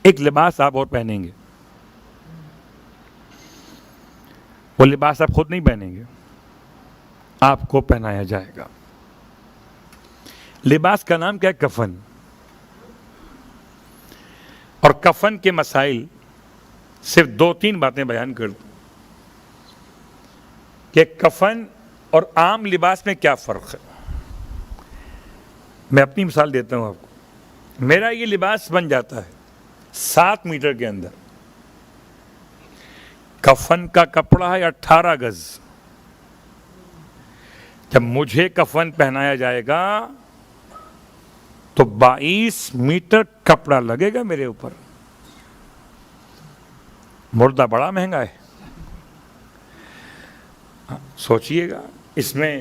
ایک لباس آپ اور پہنیں گے، وہ لباس آپ خود نہیں پہنیں گے، آپ کو پہنایا جائے گا۔ لباس کا نام کیا ہے؟ کفن۔ اور کفن کے مسائل صرف 2-3 باتیں بیان کر دوں کہ کفن اور عام لباس میں کیا فرق ہے۔ میں اپنی مثال دیتا ہوں آپ کو۔ میرا یہ لباس بن جاتا ہے 7 میٹر کے اندر، کفن کا کپڑا ہے 18 گز۔ جب مجھے کفن پہنایا جائے گا تو 22 میٹر کپڑا لگے گا میرے اوپر۔ مردہ بڑا مہنگا ہے، سوچئے گا۔ اس میں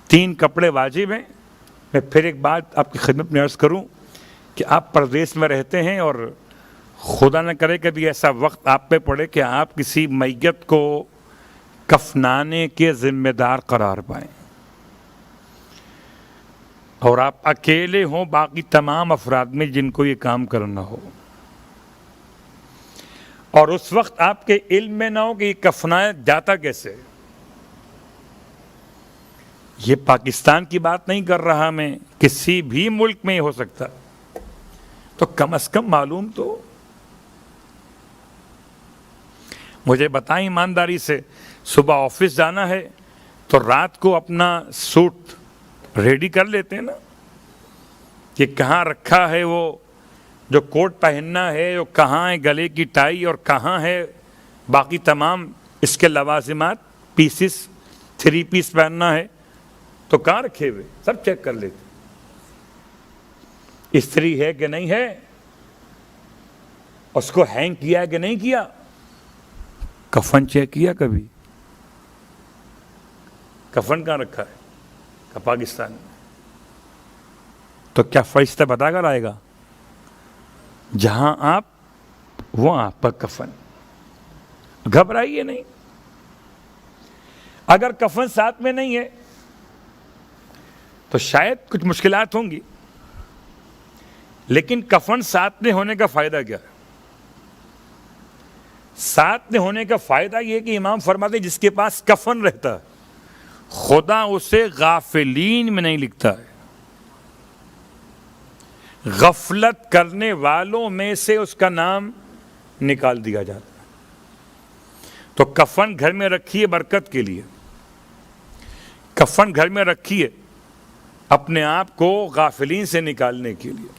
3 کپڑے واجب ہیں۔ میں پھر ایک بات آپ کی خدمت میں عرض کروں کہ آپ پردیس میں رہتے ہیں اور خدا نہ کرے کبھی ایسا وقت آپ پہ پڑے کہ آپ کسی میت کو کفنانے کے ذمہ دار قرار پائیں اور آپ اکیلے ہوں باقی تمام افراد میں جن کو یہ کام کرنا ہو، اور اس وقت آپ کے علم میں نہ ہو کہ یہ کفنایا جاتا کیسے۔ یہ پاکستان کی بات نہیں کر رہا میں، کسی بھی ملک میں ہو سکتا، تو کم از کم معلوم تو مجھے بتائیں ایمانداری سے۔ صبح آفس جانا ہے تو رات کو اپنا سوٹ ریڈی کر لیتے ہیں نا، کہ کہاں رکھا ہے وہ جو کوٹ پہننا ہے، وہ کہاں ہے گلے کی ٹائی، اور کہاں ہے باقی تمام اس کے لوازمات، پیسز، 3 پیس پہننا ہے تو کہاں رکھے ہوئے، سب چیک کر لیتے۔ استری ہے کہ نہیں ہے، اس کو ہینگ کیا ہے کہ نہیں کیا، کفن چیک کیا کبھی؟ کفن کہاں رکھا ہے؟ پاکستان میں۔ تو کیا فرشتہ بتا کر آئے گا جہاں آپ وہاں آپ کا کفن؟ گھبرائیے نہیں۔ اگر کفن ساتھ میں نہیں ہے تو شاید کچھ مشکلات ہوں گی، لیکن کفن ساتھ میں ہونے کا فائدہ کیا ہے؟ ساتھ میں ہونے کا فائدہ یہ کہ امام فرماتے ہیں جس کے پاس کفن رہتا ہے خدا اسے غافلین میں نہیں لکھتا ہے، غفلت کرنے والوں میں سے اس کا نام نکال دیا جاتا ہے۔ تو کفن گھر میں رکھیے برکت کے لیے، کفن گھر میں رکھیے اپنے آپ کو غافلین سے نکالنے کے لیے۔